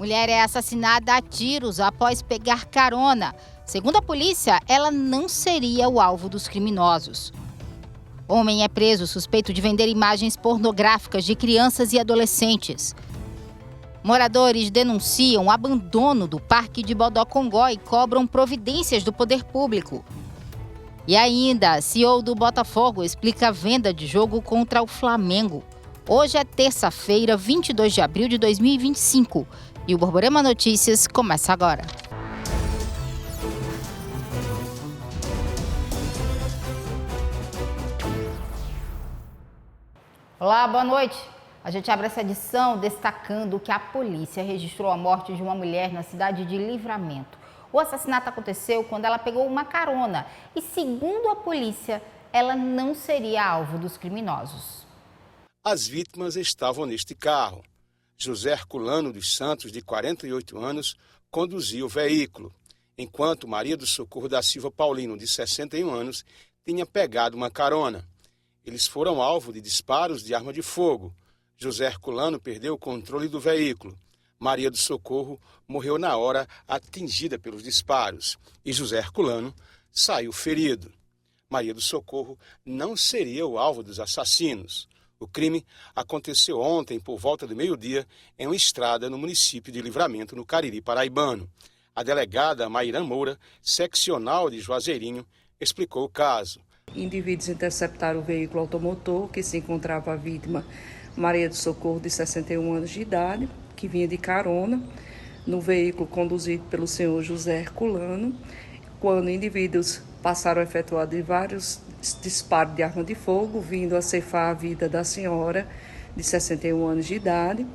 Mulher é assassinada a tiros após pegar carona. Segundo a polícia, ela não seria o alvo dos criminosos. Homem é preso suspeito de vender imagens pornográficas de crianças e adolescentes. Moradores denunciam o abandono do Parque de Bodocongó e cobram providências do poder público. E ainda, CEO do Botafogo explica a venda de jogo contra o Flamengo. Hoje é terça-feira, 22 de abril de 2025. E o Borborema Notícias começa agora. Olá, boa noite. A gente abre essa edição destacando que a polícia registrou a morte de uma mulher na cidade de Livramento. O assassinato aconteceu quando ela pegou uma carona e, segundo a polícia, ela não seria alvo dos criminosos. As vítimas estavam neste carro. José Herculano dos Santos, de 48 anos, conduzia o veículo, enquanto Maria do Socorro da Silva Paulino, de 61 anos, tinha pegado uma carona. Eles foram alvo de disparos de arma de fogo. José Herculano perdeu o controle do veículo. Maria do Socorro morreu na hora atingida pelos disparos e José Herculano saiu ferido. Maria do Socorro não seria o alvo dos assassinos. O crime aconteceu ontem por volta do meio-dia em uma estrada no município de Livramento, no Cariri paraibano. A delegada Mairã Moura, seccional de Juazeirinho, explicou o caso. Indivíduos interceptaram o veículo automotor que se encontrava a vítima Maria do Socorro, de 61 anos de idade, que vinha de carona no veículo conduzido pelo senhor José Herculano, quando indivíduos passaram a efetuar vários disparos de arma de fogo, vindo a ceifar a vida da senhora, de 61 anos de idade.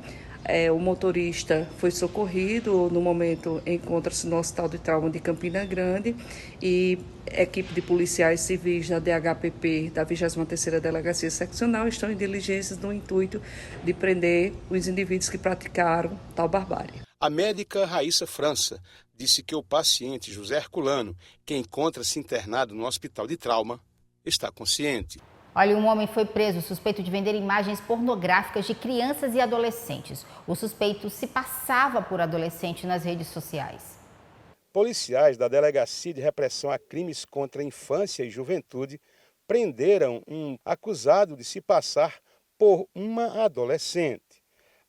O motorista foi socorrido, no momento encontra-se no Hospital de Trauma de Campina Grande e equipe de policiais civis da DHPP da 23ª Delegacia Seccional estão em diligências no intuito de prender os indivíduos que praticaram tal barbárie. A médica Raíssa França disse que o paciente José Herculano, que encontra-se internado no Hospital de Trauma, está consciente. Olha, um homem foi preso suspeito de vender imagens pornográficas de crianças e adolescentes. O suspeito se passava por adolescente nas redes sociais. Policiais da Delegacia de Repressão a Crimes contra a Infância e Juventude prenderam um acusado de se passar por uma adolescente.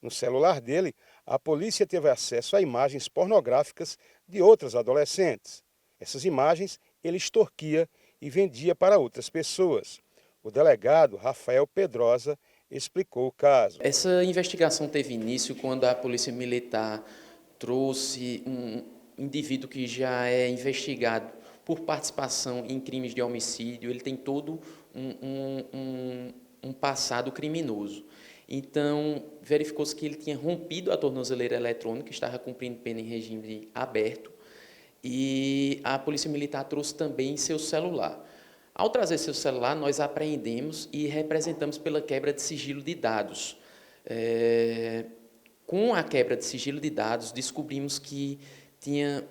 No celular dele, a polícia teve acesso a imagens pornográficas de outras adolescentes. Essas imagens ele extorquia e vendia para outras pessoas. O delegado Rafael Pedrosa explicou o caso. Essa investigação teve início quando a Polícia Militar trouxe um indivíduo que já é investigado por participação em crimes de homicídio. Ele tem todo um passado criminoso. Então, verificou-se que ele tinha rompido a tornozeleira eletrônica, estava cumprindo pena em regime aberto, e a Polícia Militar trouxe também seu celular. Ao trazer seu celular, nós apreendemos e representamos pela quebra de sigilo de dados. Com a quebra de sigilo de dados, descobrimos que tinha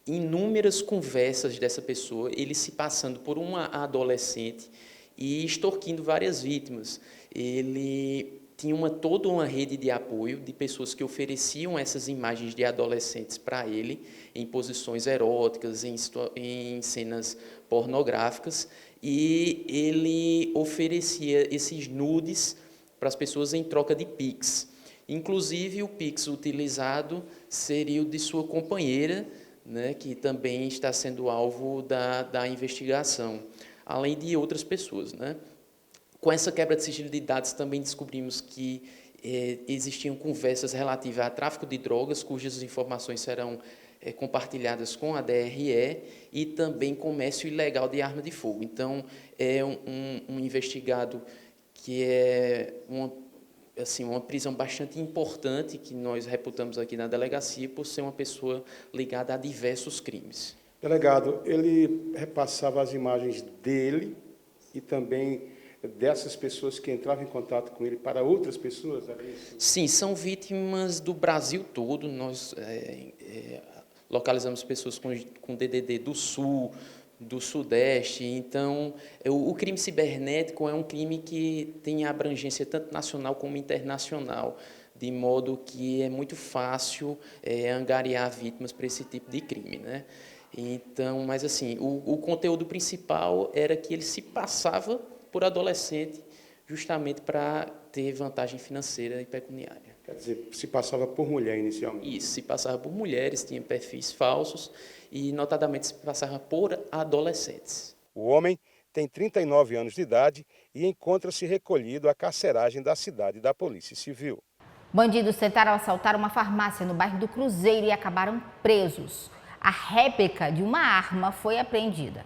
inúmeras conversas dessa pessoa, ele se passando por uma adolescente e extorquindo várias vítimas. Ele tinha toda uma rede de apoio de pessoas que ofereciam essas imagens de adolescentes para ele, em posições eróticas, em cenas pornográficas, e ele oferecia esses nudes para as pessoas em troca de Pix. Inclusive, o Pix utilizado seria o de sua companheira, né, que também está sendo alvo da investigação, além de outras pessoas, né? Com essa quebra de sigilo de dados, também descobrimos que existiam conversas relativas a tráfico de drogas, cujas informações serão compartilhadas com a DRE, e também comércio ilegal de arma de fogo. Então, é um investigado que é uma prisão bastante importante, que nós reputamos aqui na delegacia, por ser uma pessoa ligada a diversos crimes. Delegado, ele repassava as imagens dele e também dessas pessoas que entravam em contato com ele para outras pessoas? Sim, são vítimas do Brasil todo. Nós localizamos pessoas com DDD do Sul, do Sudeste. Então, o crime cibernético é um crime que tem abrangência tanto nacional como internacional, de modo que é muito fácil angariar vítimas para esse tipo de crime, né? Então, mas assim, o conteúdo principal era que ele se passava por adolescente justamente para ter vantagem financeira e pecuniária. Quer dizer, se passava por mulher inicialmente? Isso, se passava por mulheres, tinha perfis falsos e, notadamente, se passava por adolescentes. O homem tem 39 anos de idade e encontra-se recolhido à carceragem da cidade da Polícia Civil. Bandidos tentaram assaltar uma farmácia no bairro do Cruzeiro e acabaram presos. A réplica de uma arma foi apreendida.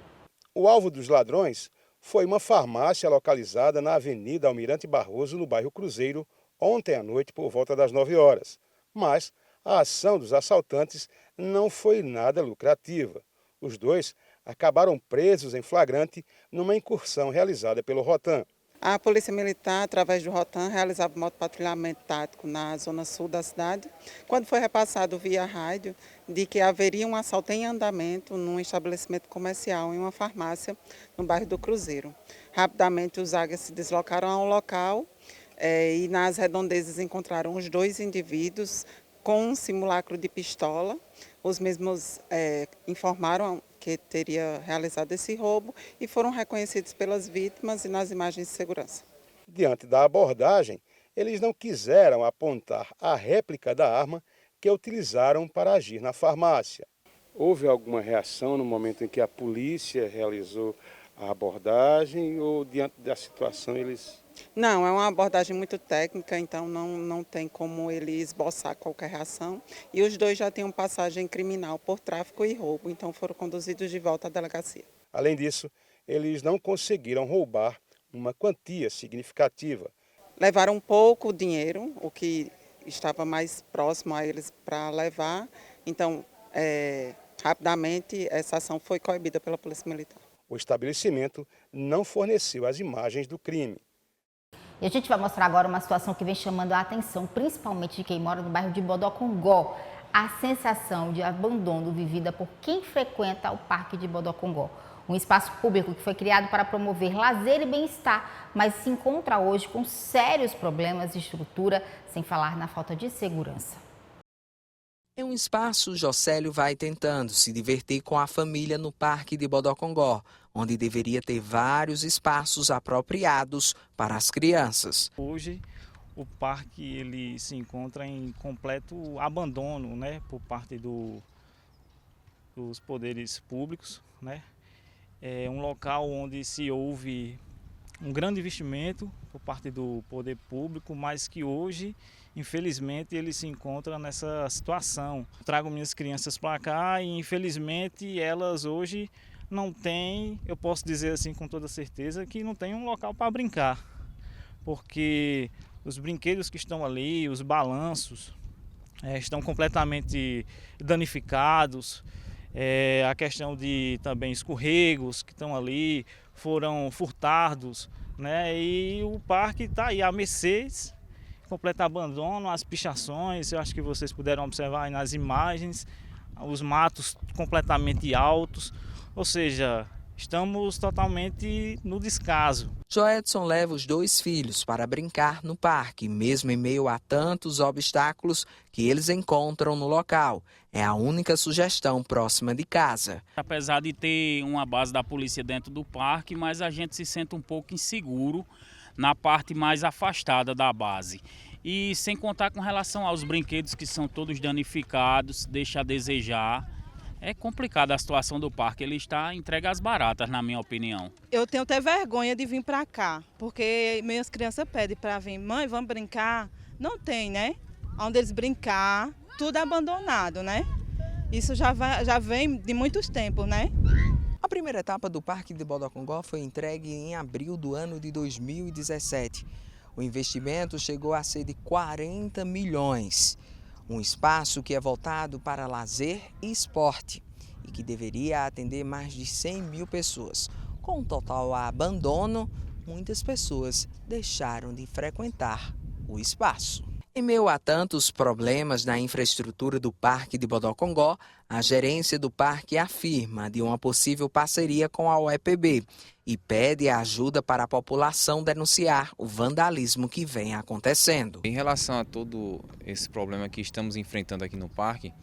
O alvo dos ladrões foi uma farmácia localizada na Avenida Almirante Barroso, no bairro Cruzeiro, ontem à noite por volta das 9 horas. Mas a ação dos assaltantes não foi nada lucrativa. Os dois acabaram presos em flagrante numa incursão realizada pelo Rotam. A Polícia Militar, através do Rotam, realizava motopatrulhamento tático na zona sul da cidade, quando foi repassado via rádio de que haveria um assalto em andamento num estabelecimento comercial, em uma farmácia, no bairro do Cruzeiro. Rapidamente os águias se deslocaram ao local e nas redondezas encontraram os dois indivíduos com um simulacro de pistola. Os mesmos informaram que teria realizado esse roubo e foram reconhecidos pelas vítimas e nas imagens de segurança. Diante da abordagem, eles não quiseram apontar a réplica da arma que utilizaram para agir na farmácia. Houve alguma reação no momento em que a polícia realizou a abordagem ou diante da situação eles... Não, é uma abordagem muito técnica, então não tem como ele esboçar qualquer reação. E os dois já tinham passagem criminal por tráfico e roubo, então foram conduzidos de volta à delegacia. Além disso, eles não conseguiram roubar uma quantia significativa. Levaram pouco dinheiro, o que estava mais próximo a eles para levar, então rapidamente essa ação foi coibida pela Polícia Militar. O estabelecimento não forneceu as imagens do crime. E a gente vai mostrar agora uma situação que vem chamando a atenção, principalmente de quem mora no bairro de Bodocongó. A sensação de abandono vivida por quem frequenta o Parque de Bodocongó. Um espaço público que foi criado para promover lazer e bem-estar, mas se encontra hoje com sérios problemas de estrutura, sem falar na falta de segurança. É um espaço, Jocélio vai tentando se divertir com a família no Parque de Bodocongó, onde deveria ter vários espaços apropriados para as crianças. Hoje o parque ele se encontra em completo abandono, né, por parte dos poderes públicos, né? É um local onde se houve um grande investimento por parte do poder público, mas que hoje, infelizmente, ele se encontra nessa situação. Trago minhas crianças para cá e, infelizmente, elas hoje não têm, eu posso dizer assim com toda certeza, que não tem um local para brincar. Porque os brinquedos que estão ali, os balanços, estão completamente danificados. A questão de também escorregos que estão ali foram furtados, né? E o parque está aí a mercês, completo abandono, as pichações, eu acho que vocês puderam observar aí nas imagens, os matos completamente altos, ou seja, estamos totalmente no descaso. Joedson leva os dois filhos para brincar no parque, mesmo em meio a tantos obstáculos que eles encontram no local. É a única sugestão próxima de casa. Apesar de ter uma base da polícia dentro do parque, mas a gente se sente um pouco inseguro na parte mais afastada da base. E sem contar com relação aos brinquedos que são todos danificados, deixa a desejar. É complicada a situação do parque, ele está entregue às baratas, na minha opinião. Eu tenho até vergonha de vir para cá, porque minhas crianças pedem para vir, mãe, vamos brincar? Não tem, né? Onde eles brincar, tudo abandonado, né? Isso já vem de muitos tempos, né? A primeira etapa do Parque de Bodocongó foi entregue em abril do ano de 2017. O investimento chegou a ser de 40 milhões. Um espaço que é voltado para lazer e esporte e que deveria atender mais de 100 mil pessoas. Com um total abandono, muitas pessoas deixaram de frequentar o espaço. Em meio a tantos problemas na infraestrutura do Parque de Bodocongó, a gerência do parque afirma de uma possível parceria com a UEPB e pede ajuda para a população denunciar o vandalismo que vem acontecendo. Em relação a todo esse problema que estamos enfrentando aqui no parque,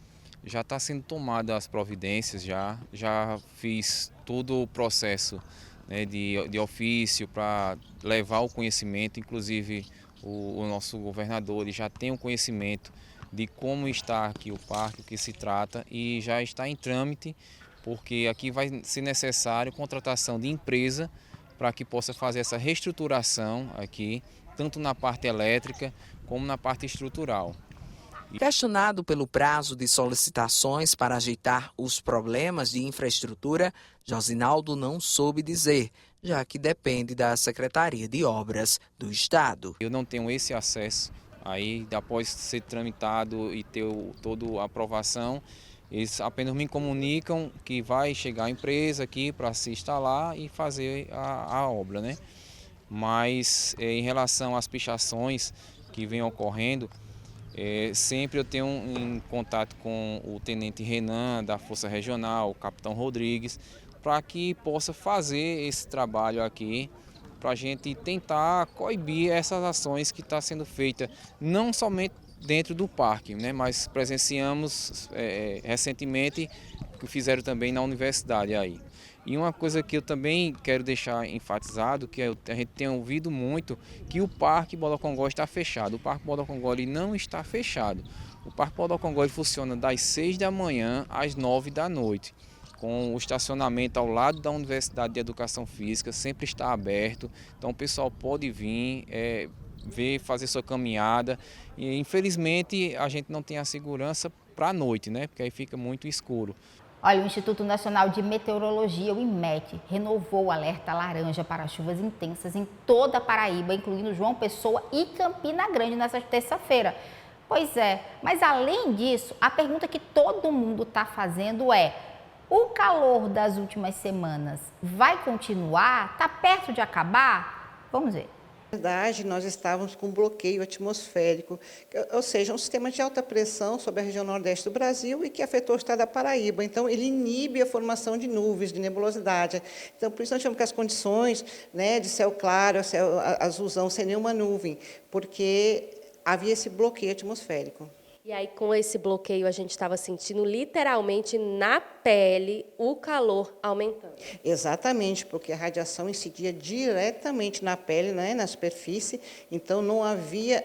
já está sendo tomada as providências, já fiz todo o processo, né, de ofício para levar o conhecimento, inclusive o nosso governador ele já tem um conhecimento de como está aqui o parque, o que se trata, e já está em trâmite, porque aqui vai ser necessário contratação de empresa para que possa fazer essa reestruturação aqui, tanto na parte elétrica como na parte estrutural. Questionado pelo prazo de solicitações para ajeitar os problemas de infraestrutura, Josinaldo não soube dizer, já que depende da Secretaria de Obras do Estado. Eu não tenho esse acesso, aí após ser tramitado e ter toda a aprovação, eles apenas me comunicam que vai chegar a empresa aqui para se instalar e fazer a obra, né? Mas em relação às pichações que vêm ocorrendo, sempre eu tenho em contato com o Tenente Renan da Força Regional, o Capitão Rodrigues, para que possa fazer esse trabalho aqui, para a gente tentar coibir essas ações que estão sendo feitas, não somente dentro do parque, né, mas presenciamos recentemente que fizeram também na universidade aí. E uma coisa que eu também quero deixar enfatizado, que a gente tem ouvido muito, que o Parque Bodocongó está fechado. O Parque Bodocongó ele não está fechado. O Parque Bodocongó ele funciona das 6 da manhã às 9 da noite. Com o estacionamento ao lado da Universidade de Educação Física, sempre está aberto. Então o pessoal pode vir, ver, fazer sua caminhada. E infelizmente a gente não tem a segurança para a noite, né? Porque aí fica muito escuro. Olha, o Instituto Nacional de Meteorologia, o INMET, renovou o alerta laranja para chuvas intensas em toda a Paraíba, incluindo João Pessoa e Campina Grande nessa terça-feira. Pois é, mas além disso, a pergunta que todo mundo está fazendo é: o calor das últimas semanas vai continuar? Está perto de acabar? Vamos ver. Na verdade, nós estávamos com um bloqueio atmosférico, ou seja, um sistema de alta pressão sobre a região nordeste do Brasil e que afetou o estado da Paraíba. Então, ele inibe a formação de nuvens, de nebulosidade. Então, por isso nós tivemos que as condições, né, de céu claro, céu azulzão, sem nenhuma nuvem, porque havia esse bloqueio atmosférico. E aí, com esse bloqueio, a gente estava sentindo literalmente na pele o calor aumentando. Exatamente, porque a radiação incidia diretamente na pele, né, na superfície, então não havia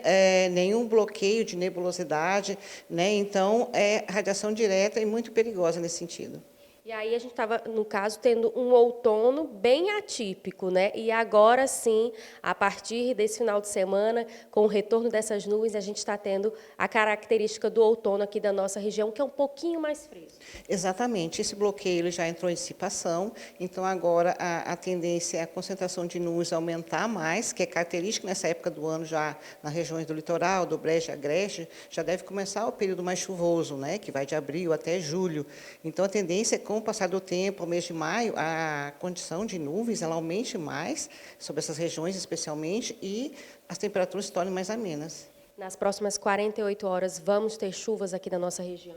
nenhum bloqueio de nebulosidade, né, então é radiação direta e muito perigosa nesse sentido. E aí a gente estava, no caso, tendo um outono bem atípico, né? E agora sim, a partir desse final de semana, com o retorno dessas nuvens, a gente está tendo a característica do outono aqui da nossa região, que é um pouquinho mais frio. Exatamente. Esse bloqueio ele já entrou em dissipação, então agora a tendência é a concentração de nuvens aumentar mais, que é característica nessa época do ano já nas regiões do litoral, do Brejo e Agreste, já deve começar o período mais chuvoso, né? Que vai de abril até julho. Então a tendência é com o passar do tempo, ao mês de maio, a condição de nuvens ela aumente mais sobre essas regiões especialmente e as temperaturas se tornem mais amenas. Nas próximas 48 horas, vamos ter chuvas aqui na nossa região?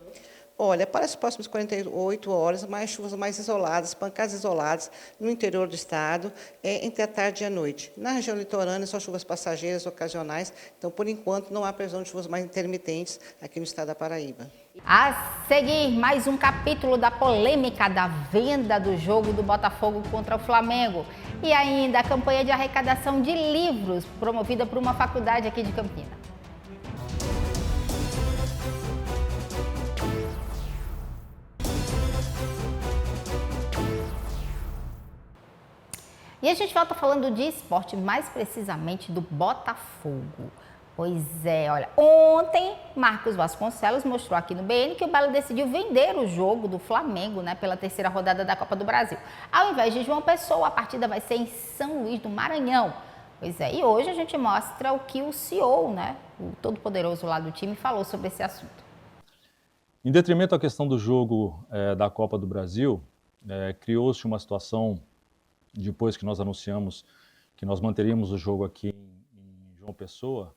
Olha, para as próximas 48 horas, mais chuvas mais isoladas, pancadas isoladas no interior do estado, entre a tarde e a noite. Na região litorânea, só chuvas passageiras, ocasionais. Então, por enquanto, não há previsão de chuvas mais intermitentes aqui no estado da Paraíba. A seguir, mais um capítulo da polêmica da venda do jogo do Botafogo contra o Flamengo. E ainda a campanha de arrecadação de livros promovida por uma faculdade aqui de Campinas. E a gente volta falando de esporte, mais precisamente do Botafogo. Pois é, olha, ontem Marcos Vasconcelos mostrou aqui no BN que o Belo decidiu vender o jogo do Flamengo, né, pela terceira rodada da Copa do Brasil. Ao invés de João Pessoa, a partida vai ser em São Luís do Maranhão. Pois é, e hoje a gente mostra o que o CEO, né, o todo-poderoso lá do time, falou sobre esse assunto. Em detrimento à questão do jogo da Copa do Brasil, criou-se uma situação, depois que nós anunciamos que nós manteríamos o jogo aqui em João Pessoa,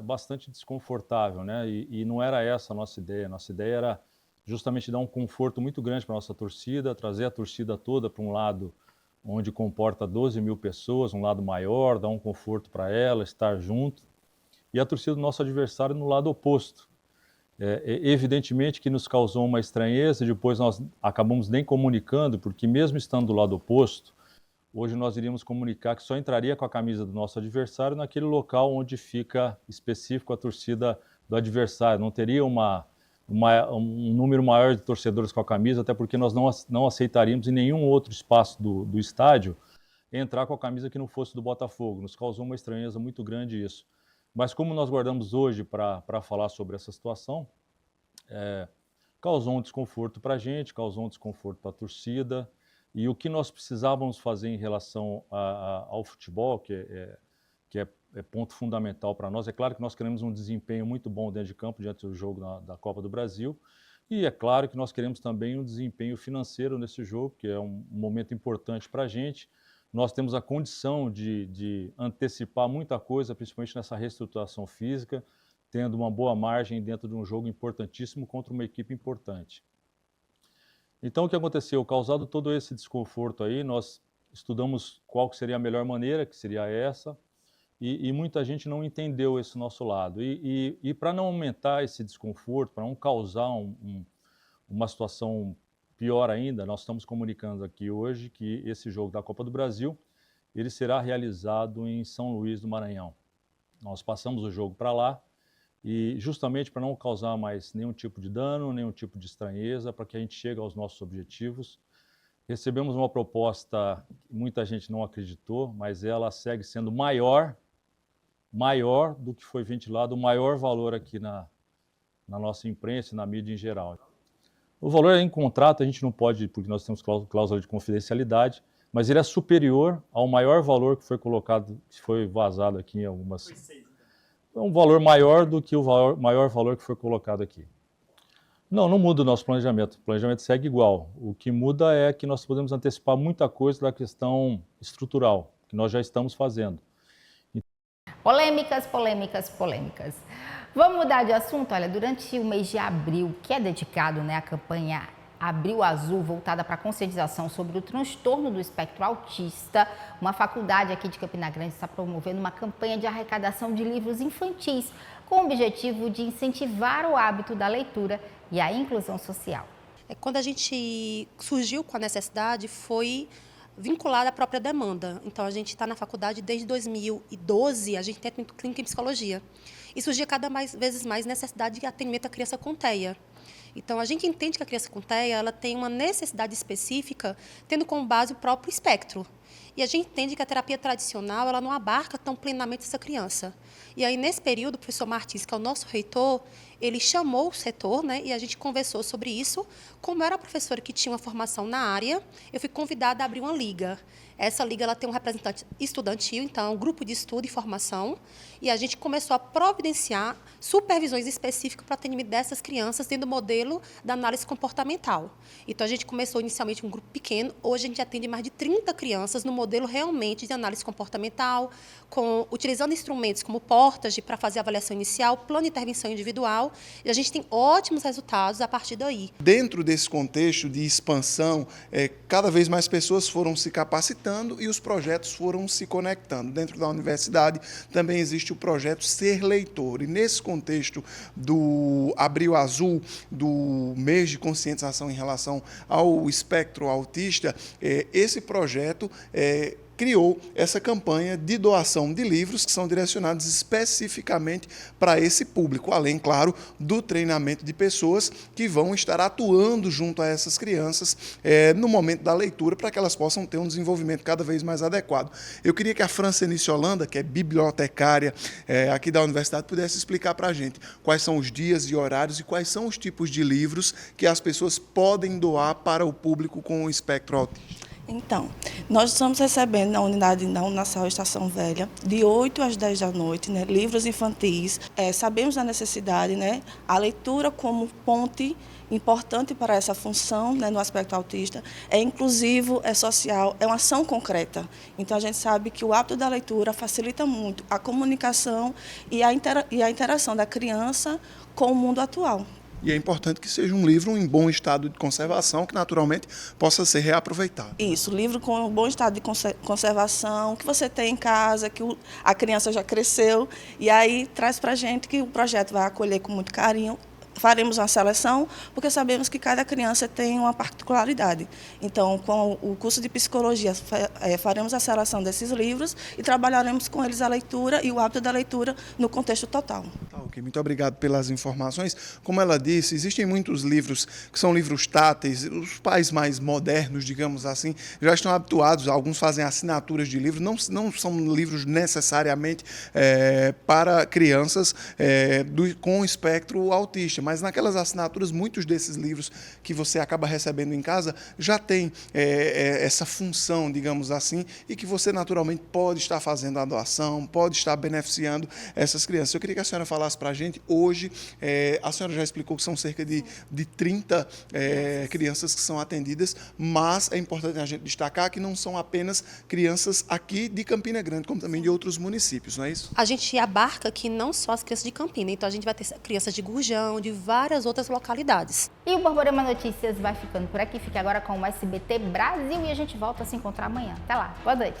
bastante desconfortável, né? E não era essa a nossa ideia. A nossa ideia era justamente dar um conforto muito grande para a nossa torcida, trazer a torcida toda para um lado onde comporta 12 mil pessoas, um lado maior, dar um conforto para ela, estar junto, e a torcida do nosso adversário no lado oposto. Evidentemente que nos causou uma estranheza, e depois nós acabamos nem comunicando, porque mesmo estando do lado oposto, hoje nós iríamos comunicar que só entraria com a camisa do nosso adversário naquele local onde fica específico a torcida do adversário. Não teria um número maior de torcedores com a camisa, até porque nós não aceitaríamos em nenhum outro espaço do estádio entrar com a camisa que não fosse do Botafogo. Nos causou uma estranheza muito grande isso. Mas como nós guardamos hoje para falar sobre essa situação, causou um desconforto para a gente, causou um desconforto para a torcida, e o que nós precisávamos fazer em relação ao futebol, que é ponto fundamental para nós, é claro que nós queremos um desempenho muito bom dentro de campo, diante do jogo da Copa do Brasil, e é claro que nós queremos também um desempenho financeiro nesse jogo, que é um momento importante para a gente. Nós temos a condição de antecipar muita coisa, principalmente nessa reestruturação física, tendo uma boa margem dentro de um jogo importantíssimo contra uma equipe importante. Então, o que aconteceu? Causado todo esse desconforto aí, nós estudamos qual seria a melhor maneira, que seria essa, e muita gente não entendeu esse nosso lado. E para não aumentar esse desconforto, para não causar uma situação pior ainda, nós estamos comunicando aqui hoje que esse jogo da Copa do Brasil, ele será realizado em São Luís do Maranhão. Nós passamos o jogo para lá, e justamente para não causar mais nenhum tipo de dano, nenhum tipo de estranheza, para que a gente chegue aos nossos objetivos. Recebemos uma proposta que muita gente não acreditou, mas ela segue sendo maior do que foi ventilado, o maior valor aqui na nossa imprensa e na mídia em geral. O valor em contrato a gente não pode, porque nós temos cláusula de confidencialidade, mas ele é superior ao maior valor que foi colocado, que foi vazado aqui em algumas... É um valor maior do que o maior valor que foi colocado aqui. Não muda o nosso planejamento. O planejamento segue igual. O que muda é que nós podemos antecipar muita coisa da questão estrutural, que nós já estamos fazendo. Polêmicas, polêmicas, polêmicas. Vamos mudar de assunto? Olha, durante o mês de abril, que é dedicado à campanha Abril Azul, voltada para a conscientização sobre o transtorno do espectro autista, uma faculdade aqui de Campina Grande está promovendo uma campanha de arrecadação de livros infantis, com o objetivo de incentivar o hábito da leitura e a inclusão social. Quando a gente surgiu com a necessidade, foi vinculada à própria demanda. Então, a gente está na faculdade desde 2012, a gente tem atendimento clínico em psicologia. E surgia cada vez mais necessidade de atendimento à criança com TEA. Então, a gente entende que a criança com TEA ela tem uma necessidade específica, tendo como base o próprio espectro. E a gente entende que a terapia tradicional ela não abarca tão plenamente essa criança. E aí, nesse período, o professor Martins, que é o nosso reitor, ele chamou o setor, né, e a gente conversou sobre isso. Como eu era professora que tinha uma formação na área, eu fui convidada a abrir uma liga. Essa liga ela tem um representante estudantil, então, um grupo de estudo e formação, e a gente começou a providenciar supervisões específicas para o atendimento dessas crianças dentro do modelo da análise comportamental. Então, a gente começou inicialmente um grupo pequeno, hoje a gente atende mais de 30 crianças no modelo realmente de análise comportamental, utilizando instrumentos como Portage para fazer a avaliação inicial, plano de intervenção individual, e a gente tem ótimos resultados a partir daí. Dentro desse contexto de expansão, cada vez mais pessoas foram se capacitando e os projetos foram se conectando. Dentro da universidade também existe o projeto Ser Leitor. E nesse contexto do Abril Azul, do mês de conscientização em relação ao espectro autista, esse projeto criou essa campanha de doação de livros que são direcionados especificamente para esse público, além, claro, do treinamento de pessoas que vão estar atuando junto a essas crianças no momento da leitura, para que elas possam ter um desenvolvimento cada vez mais adequado. Eu queria que a Francenice Holanda, que é bibliotecária aqui da universidade, pudesse explicar para a gente quais são os dias e horários e quais são os tipos de livros que as pessoas podem doar para o público com o espectro autista. Então, nós estamos recebendo na unidade da Unasal Estação Velha, de 8 às 10 da noite, né, livros infantis. Sabemos da necessidade, né, a leitura como ponte importante para essa função, né, no aspecto autista, é inclusivo, é social, é uma ação concreta. Então, a gente sabe que o hábito da leitura facilita muito a comunicação e a interação da criança com o mundo atual. E é importante que seja um livro em bom estado de conservação, que naturalmente possa ser reaproveitado. Isso, livro com bom estado de conservação, que você tem em casa, que a criança já cresceu, e aí traz para a gente que o projeto vai acolher com muito carinho. Faremos uma seleção, porque sabemos que cada criança tem uma particularidade. Então, com o curso de psicologia, faremos a seleção desses livros e trabalharemos com eles a leitura e o hábito da leitura no contexto total. Ok, muito obrigado pelas informações. Como ela disse, existem muitos livros que são livros táteis. Os pais mais modernos, digamos assim, já estão habituados, alguns fazem assinaturas de livros, não são livros necessariamente para crianças com espectro autista, mas naquelas assinaturas, muitos desses livros que você acaba recebendo em casa já tem essa função, digamos assim, e que você naturalmente pode estar fazendo a doação, pode estar beneficiando essas crianças. Eu queria que a senhora falasse para a gente, hoje, a senhora já explicou que são cerca de 30 crianças que são atendidas, mas é importante a gente destacar que não são apenas crianças aqui de Campina Grande, como também de outros municípios, não é isso? A gente abarca aqui não só as crianças de Campina, então a gente vai ter crianças de Gurjão, de várias outras localidades. E o Borborema Notícias vai ficando por aqui. Fique agora com o SBT Brasil e a gente volta a se encontrar amanhã. Até lá. Boa noite.